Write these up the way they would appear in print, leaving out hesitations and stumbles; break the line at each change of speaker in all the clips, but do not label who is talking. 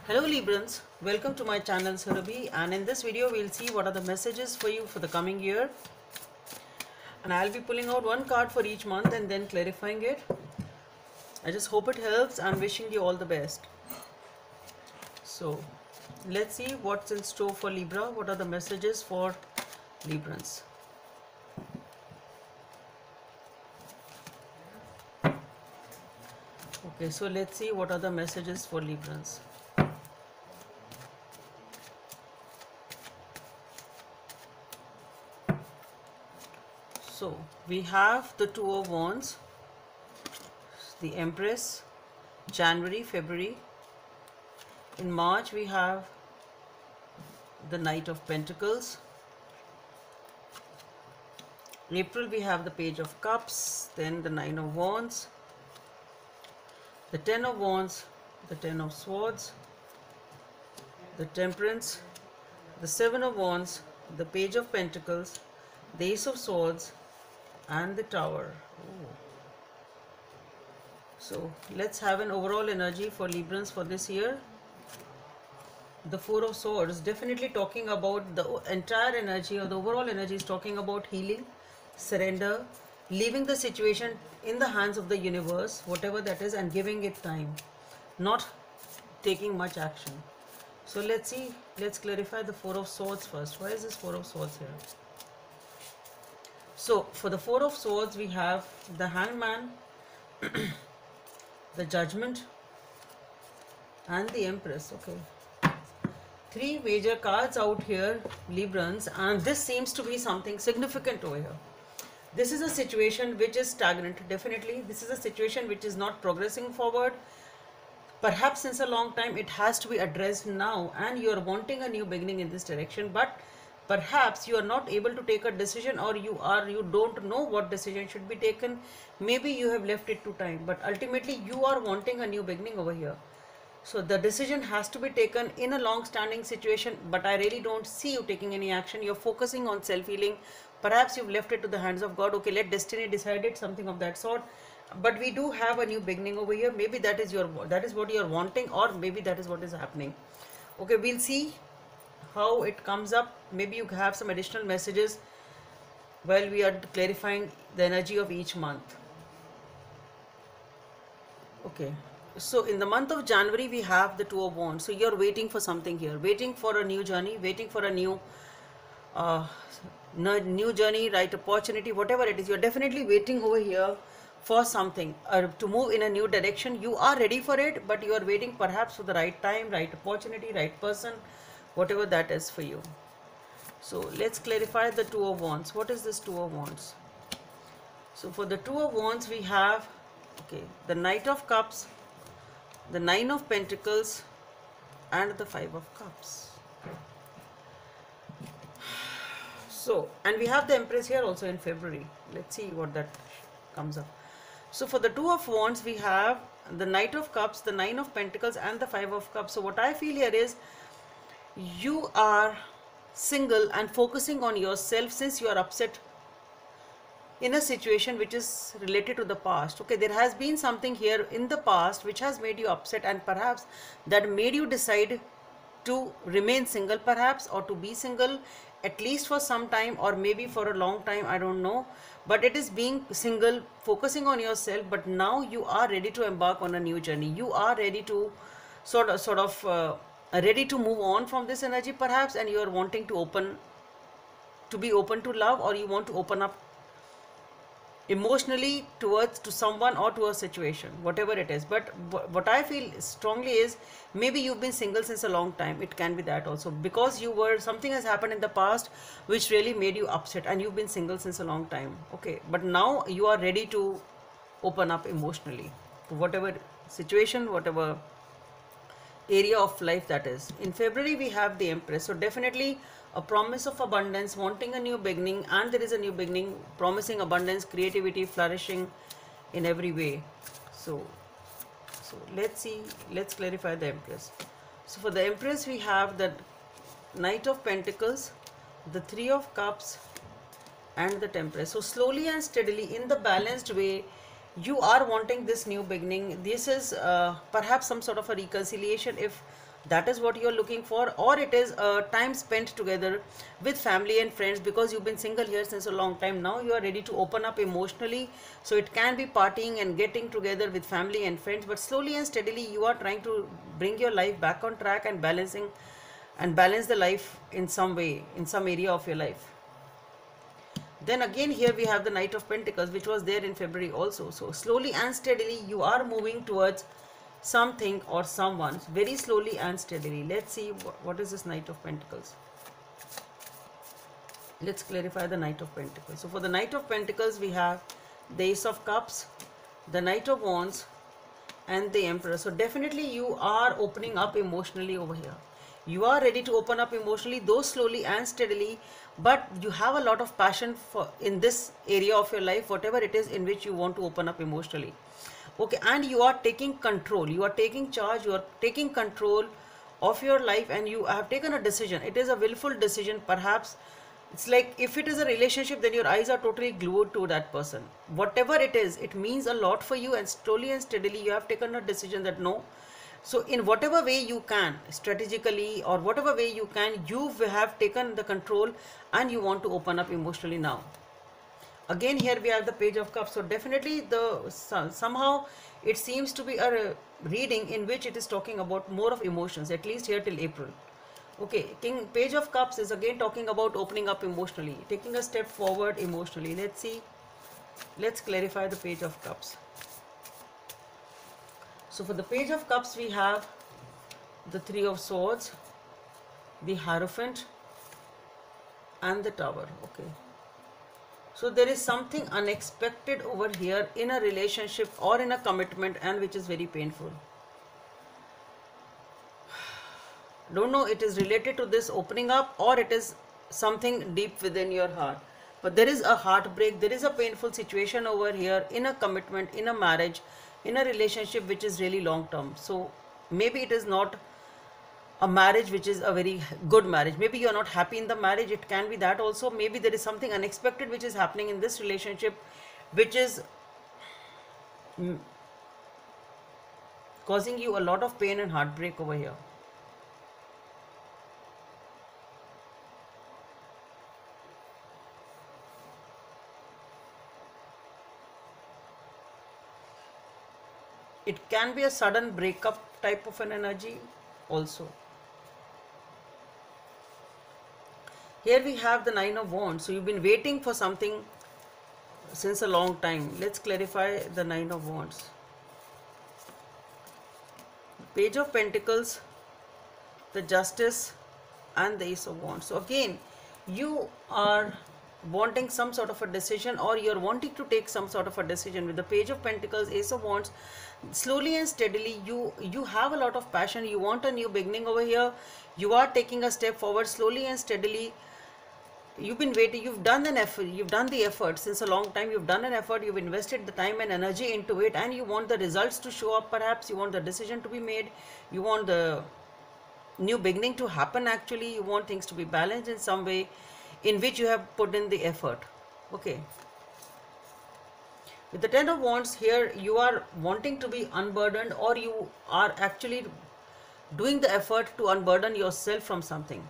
Hello Librans, welcome to my channel Surabhi, and in this video we'll see what are the messages for you for the coming year, and I'll be pulling out one card for each month and then clarifying it. I just hope it helps. I'm wishing you all the best. So let's see what's in store for Libra. What are the messages for Librans? Okay, so let's see what are the messages for Librans. So we have the Two of Wands, the Empress, January, February. In March we have the Knight of Pentacles. April we have the Page of Cups, then the Nine of Wands, the Ten of Wands, the Ten of Swords, the Temperance, the Seven of Wands, the Page of Pentacles, the Ace of Swords, and the Tower. Ooh. So let's have an overall energy for Librans for this year. The Four of Swords, definitely talking about the entire energy, or the overall energy is talking about healing, surrender, leaving the situation in the hands of the universe, whatever that is, and giving it time, not taking much action. So let's see, let's clarify the Four of Swords first. Why is this Four of Swords here? So for the Four of Swords we have the Hangman, the Judgment, and the Empress. Okay, three major cards out here, Librans, and this seems to be something significant over here. This is a situation which is stagnant, definitely. This is a situation which is not progressing forward. Perhaps since a long time it has to be addressed now, and you are wanting a new beginning in this direction, but perhaps you are not able to take a decision, or you don't know what decision should be taken. Maybe you have left it to time, but ultimately you are wanting a new beginning over here. So the decision has to be taken in a long-standing situation, but I really don't see you taking any action. You're focusing on self-healing. Perhaps you've left it to the hands of God. Okay, let destiny decide it, something of that sort. But we do have a new beginning over here. Maybe that is what you're wanting, or maybe that is what is happening. Okay, we'll see how it comes up. Maybe you have some additional messages while we are clarifying the energy of each month. Okay, so in the month of January we have the Two of Wands. So you're waiting for something here, waiting for a new journey, waiting for a new journey, right, opportunity, whatever it is. You're definitely waiting over here for something, to move in a new direction. You are ready for it, but you are waiting perhaps for the right time, right opportunity, right person, whatever that is for you. So let's clarify the Two of Wands. What is this Two of Wands? So for the Two of Wands we have, okay, the Knight of Cups, the Nine of Pentacles, and the Five of Cups. So, and we have the Empress here also in February. Let's see what that comes up. So for the Two of Wands we have the Knight of Cups, the Nine of Pentacles, and the Five of Cups. So what I feel here is you are single and focusing on yourself, since you are upset in a situation which is related to the past. Okay, there has been something here in the past which has made you upset, and perhaps that made you decide to remain single, perhaps, or to be single at least for some time, or maybe for a long time, I don't know. But it is being single, focusing on yourself, but now you are ready to embark on a new journey. You are ready to sort of ready to move on from this energy perhaps, and you are wanting to be open to love, or you want to open up emotionally to someone or to a situation, whatever it is. But what I feel strongly is maybe you've been single since a long time. It can be that also, because something has happened in the past which really made you upset, and you've been single since a long time. Okay, but now you are ready to open up emotionally to whatever situation, whatever area of life that is. In February we have the Empress. So definitely a promise of abundance, wanting a new beginning, and there is a new beginning promising abundance, creativity, flourishing in every way. So let's see, let's clarify the Empress. So for the Empress we have the Knight of Pentacles, the Three of Cups, and the Temperance. So slowly and steadily, in the balanced way, you are wanting this new beginning. This is perhaps some sort of a reconciliation if that is what you're looking for, or it is time spent together with family and friends, because you've been single here since a long time. Now you are ready to open up emotionally, so it can be partying and getting together with family and friends, but slowly and steadily you are trying to bring your life back on track and balance the life in some way, in some area of your life. Then again here we have the Knight of Pentacles, which was there in February also. So slowly and steadily you are moving towards something or someone, very slowly and steadily. Let's see what is this Knight of Pentacles. Let's clarify the Knight of Pentacles. So for the Knight of Pentacles we have the Ace of Cups, the Knight of Wands, and the Emperor. So definitely you are opening up emotionally over here. You are ready to open up emotionally, though slowly and steadily, but you have a lot of passion for in this area of your life, whatever it is in which you want to open up emotionally. Okay, and you are taking control, you are taking charge, you are taking control of your life, and you have taken a decision. It is a willful decision. Perhaps it's like, if it is a relationship, then your eyes are totally glued to that person. Whatever it is, it means a lot for you, and slowly and steadily you have taken a decision that no. So in whatever way you can, strategically or whatever way you can, you have taken the control and you want to open up emotionally now. Again here we have the Page of Cups. So definitely somehow it seems to be a reading in which it is talking about more of emotions, at least here till April. Okay, Page of Cups is again talking about opening up emotionally, taking a step forward emotionally. Let's see, let's clarify the Page of Cups. So for the Page of Cups we have the Three of Swords, the Hierophant, and the Tower. Okay, so there is something unexpected over here in a relationship or in a commitment, and which is very painful. Don't know, it is related to this opening up or it is something deep within your heart, but there is a heartbreak, there is a painful situation over here in a commitment, in a marriage, in a relationship which is really long term. So maybe it is not a marriage which is a very good marriage, maybe you are not happy in the marriage, it can be that also. Maybe there is something unexpected which is happening in this relationship, which is causing you a lot of pain and heartbreak over here. It can be a sudden breakup type of an energy also. Here we have the Nine of Wands. So you've been waiting for something since a long time. Let's clarify the Nine of Wands. Page of Pentacles, the Justice, and the Ace of Wands. So again, you are wanting some sort of a decision, or you're wanting to take some sort of a decision. With the Page of Pentacles, Ace of Wands, slowly and steadily you have a lot of passion, you want a new beginning over here, you are taking a step forward slowly and steadily. You've been waiting, you've done an effort, you've done the effort since a long time, you've done an effort, you've invested the time and energy into it, and you want the results to show up. Perhaps you want the decision to be made, you want the new beginning to happen. Actually, you want things to be balanced in some way in which you have put in the effort. Okay, with the Ten of Wands here, you are wanting to be unburdened, or you are actually doing the effort to unburden yourself from something.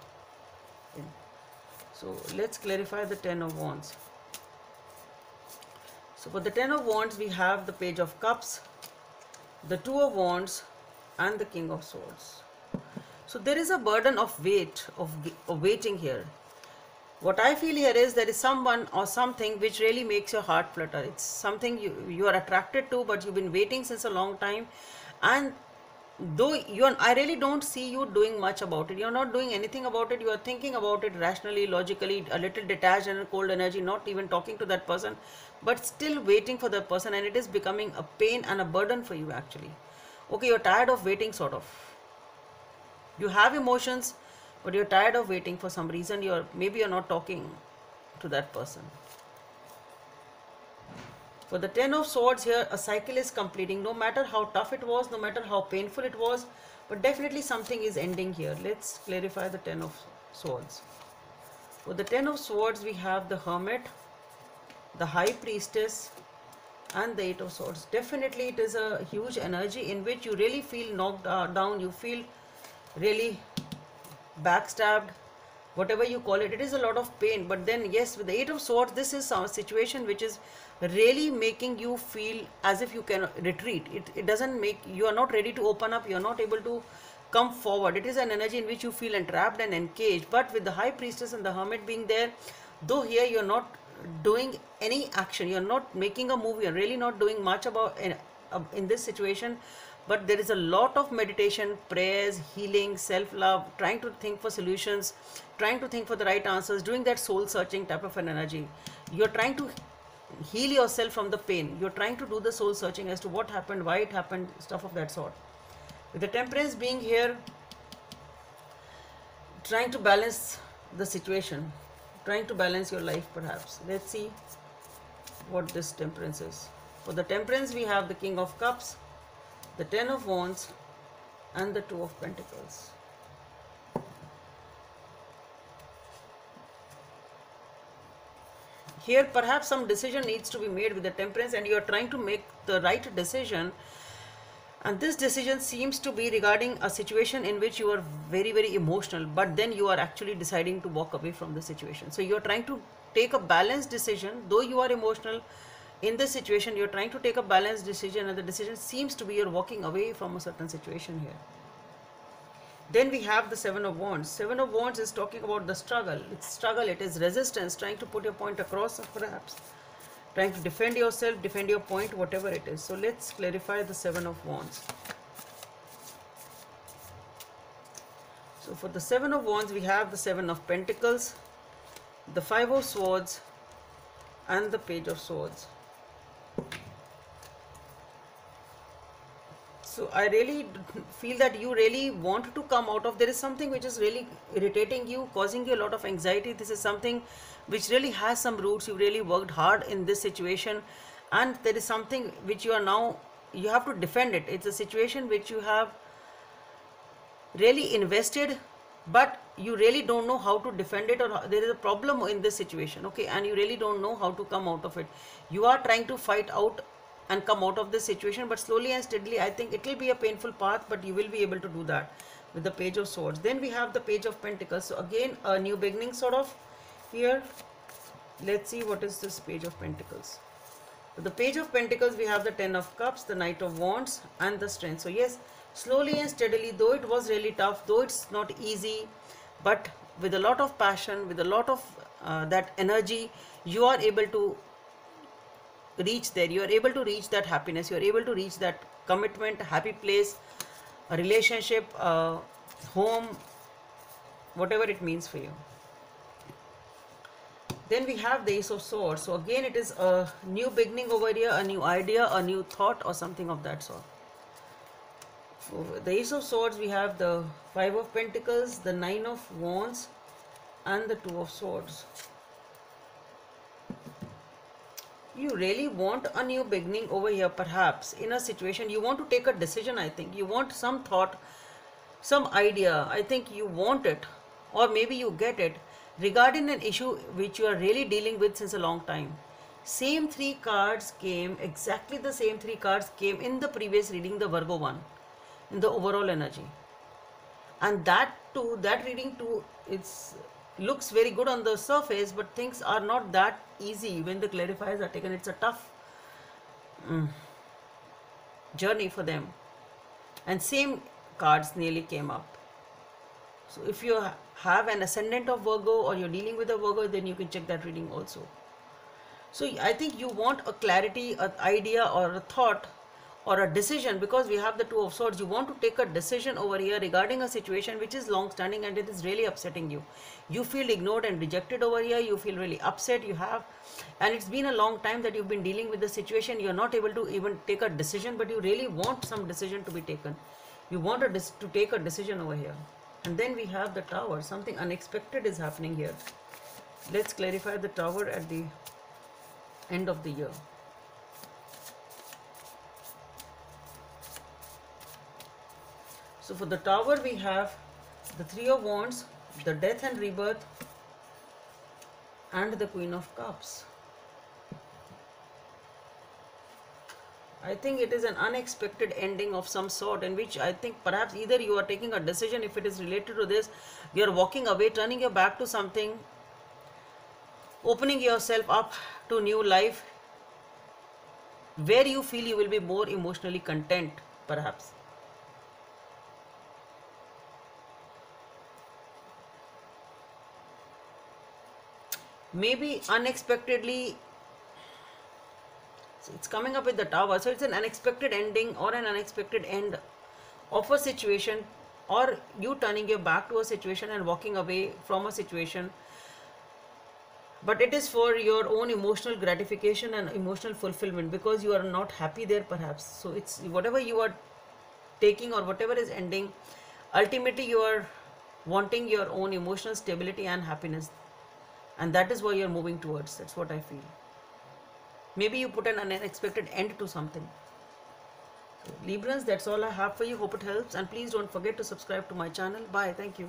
So let's clarify the Ten of Wands. So for the Ten of Wands we have the Page of Cups, the Two of Wands, and the King of Swords. So there is a burden of weight, of waiting here. What I feel here is there is someone or something which really makes your heart flutter. It's something you are attracted to, but you've been waiting since a long time, and though I really don't see you doing much about it. You're not doing anything about it. You are thinking about it rationally, logically, a little detached and a cold energy, not even talking to that person, but still waiting for that person, and it is becoming a pain and a burden for you actually. Okay, you're tired of waiting, sort of. You have emotions, but you're tired of waiting for some reason. Maybe you're not talking to that person. For the Ten of Swords here, a cycle is completing. No matter how tough it was, no matter how painful it was, but definitely something is ending here. Let's clarify the Ten of Swords. For the Ten of Swords, we have the Hermit, the High Priestess, and the Eight of Swords. Definitely it is a huge energy in which you really feel knocked down. You feel really backstabbed, whatever you call it. It is a lot of pain. But then yes, with the Eight of Swords, this is a situation which is really making you feel as if you can retreat. It doesn't make, you are not ready to open up, you are not able to come forward. It is an energy in which you feel entrapped and encaged. But with the High Priestess and the Hermit being there, though here you are not doing any action, you are not making a move, you are really not doing much about in this situation, but there is a lot of meditation, prayers, healing, self-love, trying to think for solutions, trying to think for the right answers, doing that soul searching type of an energy. You're trying to heal yourself from the pain, you're trying to do the soul searching as to what happened, why it happened, stuff of that sort. With the Temperance being here, trying to balance the situation, trying to balance your life perhaps. Let's see what this Temperance is. For the Temperance, we have the King of Cups, the Ten of Wands, and the Two of Pentacles. Here perhaps some decision needs to be made with the Temperance, and you are trying to make the right decision, and this decision seems to be regarding a situation in which you are very, very emotional, but then you are actually deciding to walk away from the situation. So you are trying to take a balanced decision, though you are emotional in this situation, you are trying to take a balanced decision, and the decision seems to be you are walking away from a certain situation here. Then we have the Seven of Wands. Seven of Wands is talking about the struggle. It's struggle, it is resistance, trying to put your point across perhaps, trying to defend yourself, defend your point, whatever it is. So let's clarify the Seven of Wands. So for the Seven of Wands, we have the Seven of Pentacles, the Five of Swords, and the Page of Swords. So I really feel that you really want to come out of, there is something which is really irritating you, causing you a lot of anxiety. This is something which really has some roots. You really worked hard in this situation, and there is something which you are now, you have to defend it. It's a situation which you have really invested, but you really don't know how to defend it, or there is a problem in this situation, okay, and you really don't know how to come out of it. You are trying to fight out and come out of this situation, but slowly and steadily. I think it will be a painful path, but you will be able to do that with the Page of Swords. Then we have the Page of Pentacles. So again, a new beginning sort of here. Let's see what is this Page of Pentacles. With the Page of Pentacles, we have the Ten of Cups, the Knight of Wands, and the Strength. So yes, slowly and steadily, though it was really tough, though it's not easy, but with a lot of passion, with a lot of that energy, you are able to reach there. You are able to reach that happiness, you are able to reach that commitment, happy place, a relationship, home, whatever it means for you. Then we have the Ace of Swords. So again, it is a new beginning over here, a new idea, a new thought, or something of that sort. For the Ace of Swords, we have the Five of Pentacles, the Nine of Wands, and the Two of Swords. You really want a new beginning over here, perhaps in a situation. You want to take a decision, I think. You want some thought, some idea. I think you want it, or maybe you get it, regarding an issue which you are really dealing with since a long time. Same three cards came, exactly the same three cards came in the previous reading, the Virgo one, in the overall energy. And that too, that reading too, it's looks very good on the surface, but things are not that easy when the clarifiers are taken. It's a tough journey for them, and same cards nearly came up. So if you have an ascendant of Virgo, or you're dealing with a Virgo, then you can check that reading also. So I think you want a clarity, an idea, or a thought, or a decision, because we have the Two of Swords. You want to take a decision over here regarding a situation which is long standing and it is really upsetting you. You feel ignored and rejected over here. You feel really upset. You have, and it's been a long time that you've been dealing with the situation. You're not able to even take a decision, but you really want some decision to be taken. You want to take a decision over here. And then we have the Tower. Something unexpected is happening here. Let's clarify the Tower at the end of the year. So for the Tower, we have the Three of Wands, the Death and Rebirth, and the Queen of Cups. I think it is an unexpected ending of some sort, in which I think perhaps either you are taking a decision, if it is related to this, you are walking away, turning your back to something, opening yourself up to new life, where you feel you will be more emotionally content, perhaps. Maybe unexpectedly, it's coming up with the Tower, so it's an unexpected ending or an unexpected end of a situation, or you turning your back to a situation and walking away from a situation, but it is for your own emotional gratification and emotional fulfillment, because you are not happy there perhaps. So it's whatever you are taking or whatever is ending, ultimately you are wanting your own emotional stability and happiness, and that is why you're moving towards. That's what I feel. Maybe you put an unexpected end to something. So, Librans, that's all I have for you. Hope it helps, and please don't forget to subscribe to my channel. Bye. Thank you.